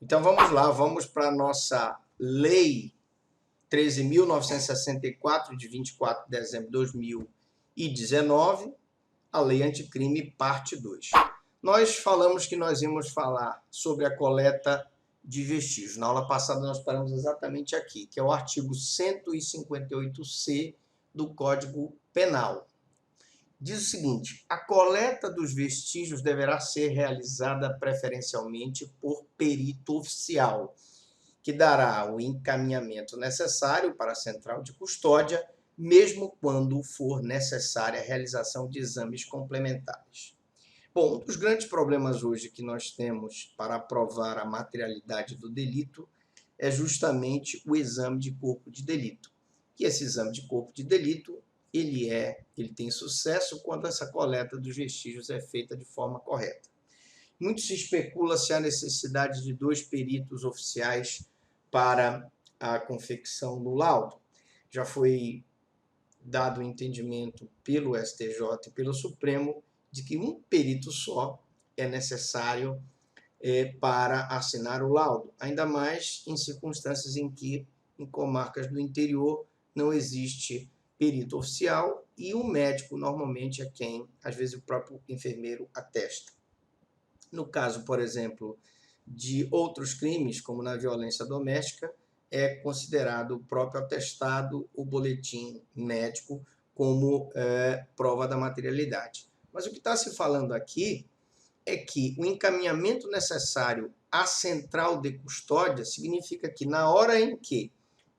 Então vamos lá, vamos para a nossa Lei 13.964, de 24 de dezembro de 2019, a Lei Anticrime, parte 2. Nós falamos que nós íamos falar sobre a coleta de vestígios. Na aula passada nós paramos exatamente aqui, que é o artigo 158C do Código Penal. Diz o seguinte: a coleta dos vestígios deverá ser realizada preferencialmente por perito oficial, que dará o encaminhamento necessário para a central de custódia, mesmo quando for necessária a realização de exames complementares. Bom, um dos grandes problemas hoje que nós temos para provar a materialidade do delito é justamente o exame de corpo de delito. E esse exame de corpo de delito, ele tem sucesso quando essa coleta dos vestígios é feita de forma correta. Muito se especula se há necessidade de 2 peritos oficiais para a confecção do laudo. Já foi dado o entendimento pelo STJ e pelo Supremo de que um perito só é necessário para assinar o laudo, ainda mais em circunstâncias em que, em comarcas do interior, não existe perito oficial e o médico normalmente é quem, às vezes, o próprio enfermeiro atesta. No caso, por exemplo, de outros crimes, como na violência doméstica, é considerado o próprio atestado, o boletim médico, como prova da materialidade. Mas o que está se falando aqui é que o encaminhamento necessário à central de custódia significa que, na hora em que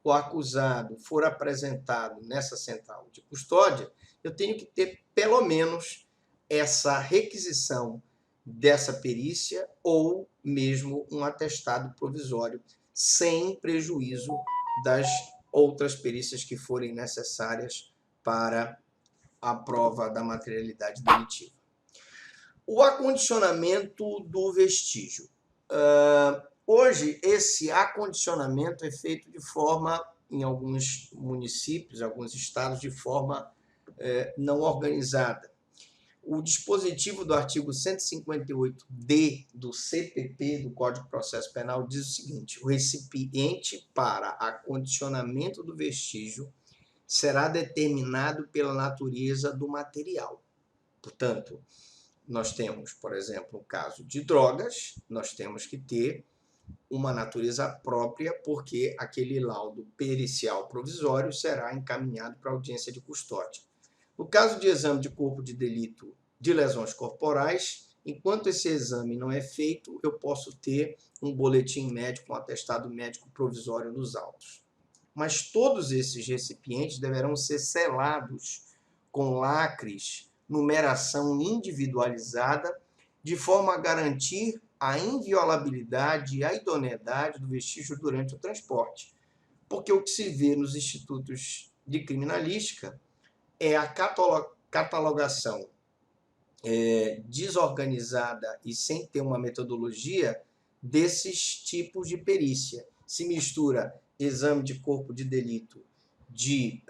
o acusado for apresentado nessa central de custódia, eu tenho que ter, pelo menos, essa requisição dessa perícia ou mesmo um atestado provisório, sem prejuízo das outras perícias que forem necessárias para a prova da materialidade delitiva. O acondicionamento do vestígio. Hoje, esse acondicionamento é feito de forma, em alguns municípios, em alguns estados, de forma não organizada. O dispositivo do artigo 158-D do CPP, do Código de Processo Penal, diz o seguinte: o recipiente para acondicionamento do vestígio será determinado pela natureza do material. Portanto, nós temos, por exemplo, o caso de drogas, nós temos que ter uma natureza própria, porque aquele laudo pericial provisório será encaminhado para a audiência de custódia. No caso de exame de corpo de delito de lesões corporais, enquanto esse exame não é feito, eu posso ter um boletim médico, um atestado médico provisório nos autos. Mas todos esses recipientes deverão ser selados com lacres, numeração individualizada, de forma a garantir a inviolabilidade e a idoneidade do vestígio durante o transporte. Porque o que se vê nos institutos de criminalística é a catalogação desorganizada e sem ter uma metodologia desses tipos de perícia. Se mistura exame de corpo de delito de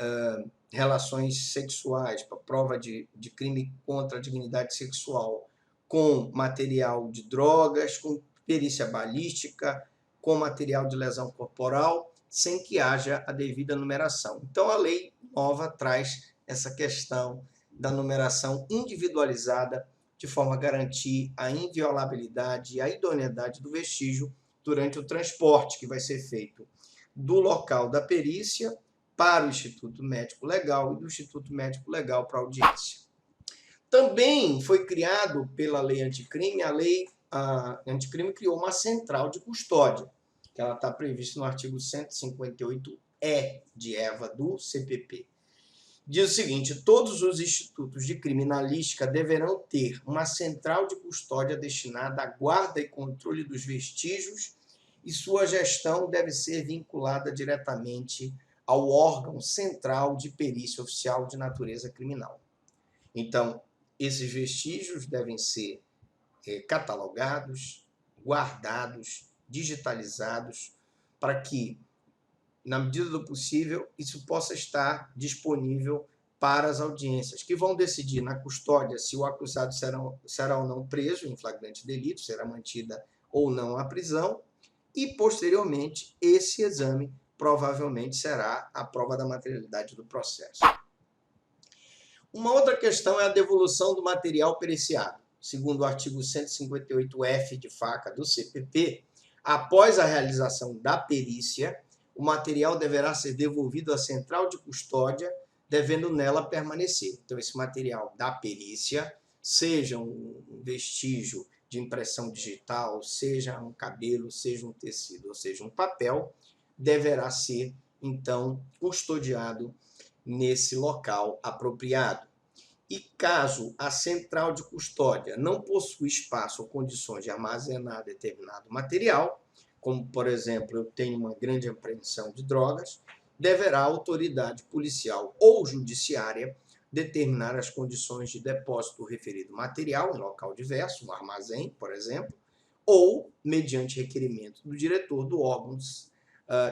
relações sexuais, para prova de crime contra a dignidade sexual, com material de drogas, com perícia balística, com material de lesão corporal, sem que haja a devida numeração. Então, a lei nova traz essa questão da numeração individualizada, de forma a garantir a inviolabilidade e a idoneidade do vestígio durante o transporte, que vai ser feito do local da perícia para o Instituto Médico Legal e do Instituto Médico Legal para a audiência. Também foi criado pela Lei Anticrime, a Anticrime criou uma central de custódia, que ela está prevista no artigo 158-E de Eva do CPP. Diz o seguinte: todos os institutos de criminalística deverão ter uma central de custódia destinada à guarda e controle dos vestígios e sua gestão deve ser vinculada diretamente ao órgão central de perícia oficial de natureza criminal. Então, esses vestígios devem ser catalogados, guardados, digitalizados, para que, na medida do possível, isso possa estar disponível para as audiências, que vão decidir na custódia se o acusado será ou não preso em flagrante delito, será mantida ou não a prisão, e, posteriormente, esse exame provavelmente será a prova da materialidade do processo. Uma outra questão é a devolução do material periciado. Segundo o artigo 158-F de FACA do CPP, após a realização da perícia, o material deverá ser devolvido à central de custódia, devendo nela permanecer. Então, esse material da perícia, seja um vestígio de impressão digital, seja um cabelo, seja um tecido, ou seja um papel, deverá ser, então, custodiado nesse local apropriado. E caso a central de custódia não possua espaço ou condições de armazenar determinado material, como, por exemplo, eu tenho uma grande apreensão de drogas, deverá a autoridade policial ou judiciária determinar as condições de depósito do referido material em local diverso, um armazém, por exemplo, ou mediante requerimento do diretor do órgão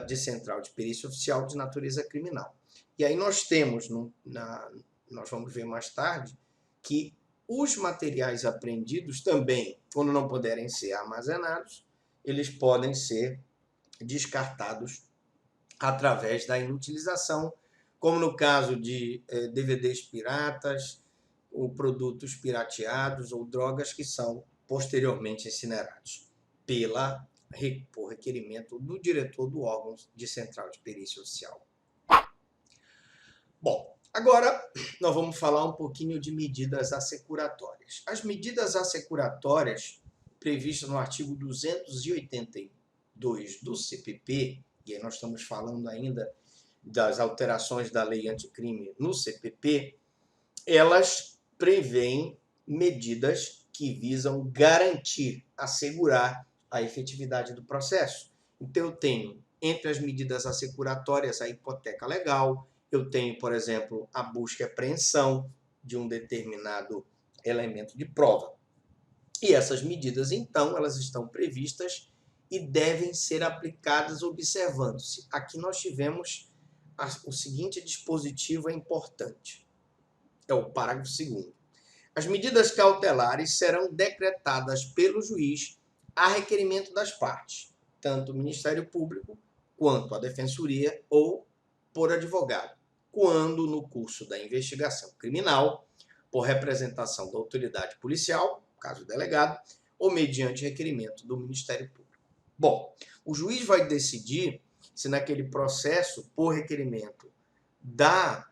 de central de perícia oficial de natureza criminal. E aí nós temos, nós vamos ver mais tarde, que os materiais apreendidos também, quando não puderem ser armazenados, eles podem ser descartados através da inutilização, como no caso de DVDs piratas, ou produtos pirateados ou drogas que são posteriormente incinerados por requerimento do diretor do órgão de central de perícia oficial. Bom, agora nós vamos falar um pouquinho de medidas assecuratórias. As medidas assecuratórias previstas no artigo 282 do CPP, e aí nós estamos falando ainda das alterações da lei anticrime no CPP, elas prevêem medidas que visam garantir, assegurar a efetividade do processo. Então, eu tenho, entre as medidas assecuratórias, a hipoteca legal, eu tenho, por exemplo, a busca e apreensão de um determinado elemento de prova. E essas medidas, então, elas estão previstas e devem ser aplicadas observando-se. Aqui nós tivemos o seguinte dispositivo, é importante. É o parágrafo 2º. As medidas cautelares serão decretadas pelo juiz a requerimento das partes, tanto o Ministério Público quanto a Defensoria ou por advogado, quando no curso da investigação criminal, por representação da autoridade policial, caso delegado, ou mediante requerimento do Ministério Público. Bom, o juiz vai decidir se naquele processo, por requerimento da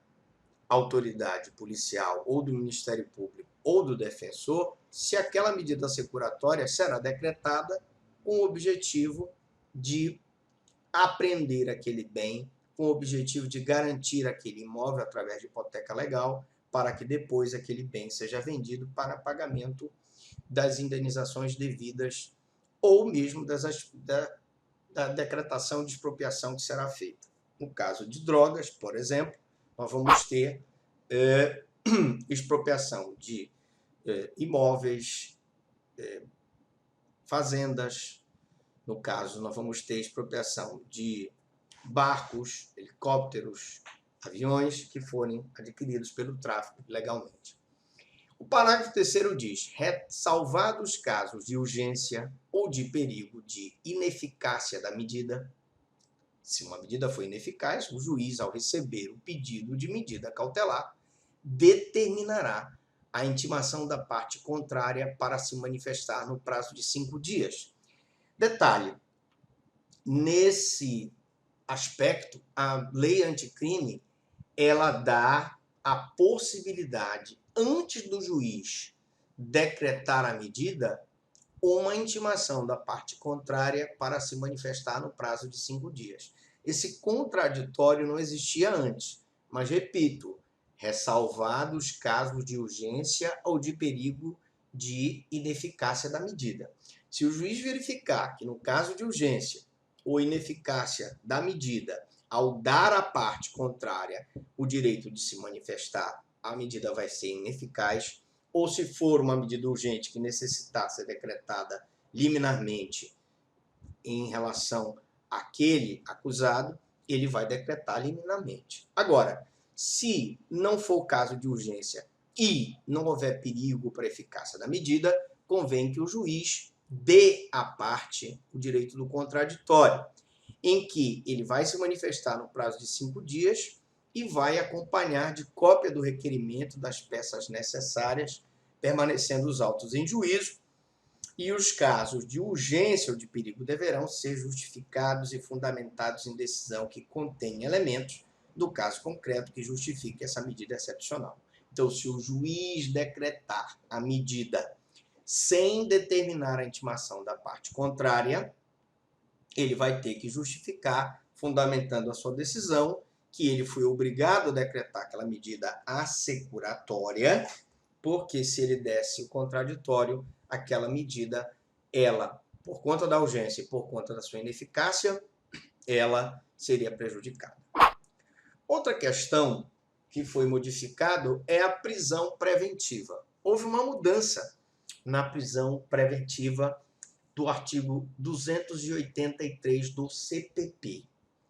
autoridade policial ou do Ministério Público ou do defensor, se aquela medida assecuratória será decretada com o objetivo de apreender aquele bem, com o objetivo de garantir aquele imóvel através de hipoteca legal, para que depois aquele bem seja vendido para pagamento das indenizações devidas ou mesmo da decretação de expropriação que será feita. No caso de drogas, por exemplo, nós vamos ter expropriação de imóveis, fazendas. No caso, nós vamos ter expropriação de barcos, helicópteros, aviões que forem adquiridos pelo tráfico legalmente. O parágrafo 3º diz: ressalvados os casos de urgência ou de perigo de ineficácia da medida, se uma medida foi ineficaz, o juiz, ao receber o pedido de medida cautelar, determinará a intimação da parte contrária para se manifestar no prazo de 5 dias. Detalhe, nesse aspecto, a lei anticrime, ela dá a possibilidade, antes do juiz decretar a medida, uma intimação da parte contrária para se manifestar no prazo de 5 dias. Esse contraditório não existia antes, mas, repito, ressalvados casos de urgência ou de perigo de ineficácia da medida. Se o juiz verificar que, no caso de urgência ou ineficácia da medida, ao dar à parte contrária o direito de se manifestar, a medida vai ser ineficaz, ou se for uma medida urgente que necessitar ser decretada liminarmente em relação àquele acusado, ele vai decretar liminarmente. Agora, se não for caso de urgência e não houver perigo para a eficácia da medida, convém que o juiz dê à parte o direito do contraditório, em que ele vai se manifestar no prazo de 5 dias e vai acompanhar de cópia do requerimento das peças necessárias, permanecendo os autos em juízo, e os casos de urgência ou de perigo deverão ser justificados e fundamentados em decisão que contém elementos do caso concreto que justifique essa medida excepcional. Então, se o juiz decretar a medida sem determinar a intimação da parte contrária, ele vai ter que justificar, fundamentando a sua decisão, que ele foi obrigado a decretar aquela medida assecuratória, porque se ele desse o contraditório, aquela medida, ela, por conta da urgência e por conta da sua ineficácia, ela seria prejudicada. Outra questão que foi modificado é a prisão preventiva. Houve uma mudança na prisão preventiva do artigo 283 do CPP.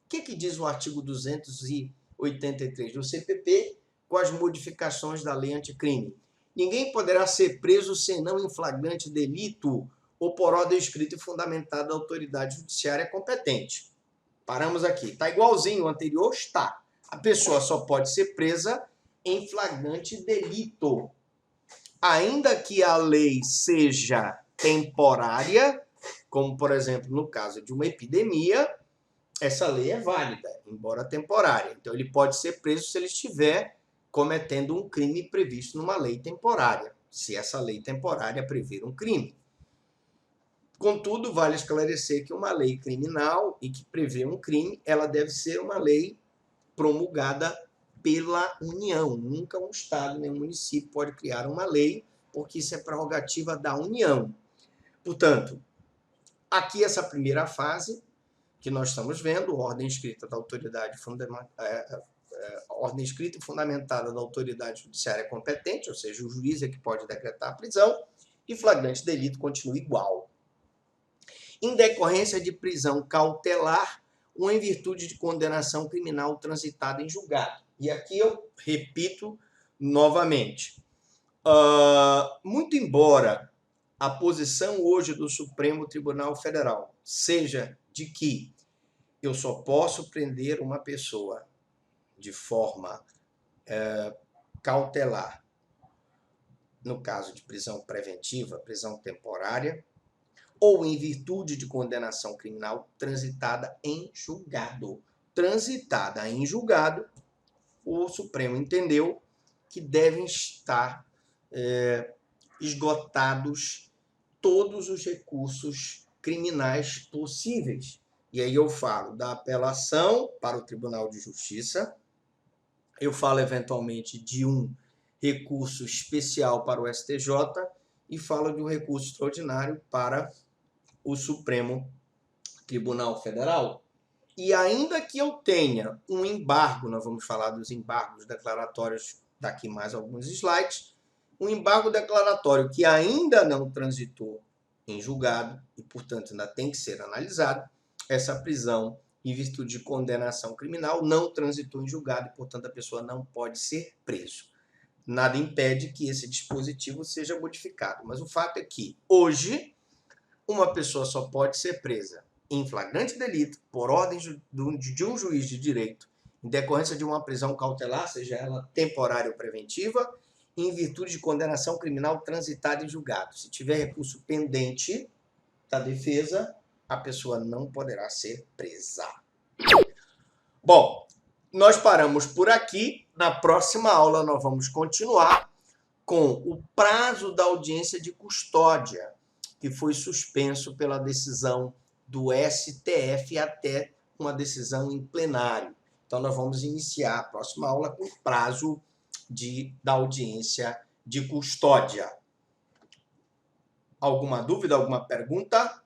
O que diz o artigo 283 do CPP com as modificações da lei anticrime? Ninguém poderá ser preso senão em flagrante delito ou por ordem escrita e fundamentada da autoridade judiciária competente. Paramos aqui. Está igualzinho o anterior? Está. A pessoa só pode ser presa em flagrante delito. Ainda que a lei seja temporária, como, por exemplo, no caso de uma epidemia, essa lei é válida, embora temporária. Então, ele pode ser preso se ele estiver cometendo um crime previsto numa lei temporária, se essa lei temporária prever um crime. Contudo, vale esclarecer que uma lei criminal e que prevê um crime, ela deve ser uma lei promulgada pela União. Nunca um Estado nem um município pode criar uma lei, porque isso é prerrogativa da União. Portanto, aqui essa primeira fase que nós estamos vendo, ordem escrita da autoridade ordem escrita e fundamentada da autoridade judiciária competente, ou seja, o juiz é que pode decretar a prisão, e flagrante delito continua igual. Em decorrência de prisão cautelar ou em virtude de condenação criminal transitada em julgado. E aqui eu repito novamente. Muito embora a posição hoje do Supremo Tribunal Federal seja de que eu só posso prender uma pessoa de forma cautelar, no caso de prisão preventiva, prisão temporária, ou em virtude de condenação criminal transitada em julgado. Transitada em julgado, o Supremo entendeu que devem estar esgotados todos os recursos criminais possíveis. E aí eu falo da apelação para o Tribunal de Justiça, eu falo eventualmente de um recurso especial para o STJ e falo de um recurso extraordinário para o Supremo Tribunal Federal. E ainda que eu tenha um embargo, nós vamos falar dos embargos declaratórios daqui mais alguns slides, um embargo declaratório que ainda não transitou em julgado e, portanto, ainda tem que ser analisado, essa prisão em virtude de condenação criminal não transitou em julgado e, portanto, a pessoa não pode ser preso. Nada impede que esse dispositivo seja modificado, mas o fato é que, hoje, uma pessoa só pode ser presa em flagrante delito, por ordem de um juiz de direito, em decorrência de uma prisão cautelar, seja ela temporária ou preventiva, em virtude de condenação criminal transitada em julgado. Se tiver recurso pendente da defesa, a pessoa não poderá ser presa. Bom, nós paramos por aqui. Na próxima aula nós vamos continuar com o prazo da audiência de custódia, que foi suspenso pela decisão do STF até uma decisão em plenário. Então, nós vamos iniciar a próxima aula com o prazo da audiência de custódia. Alguma dúvida, alguma pergunta?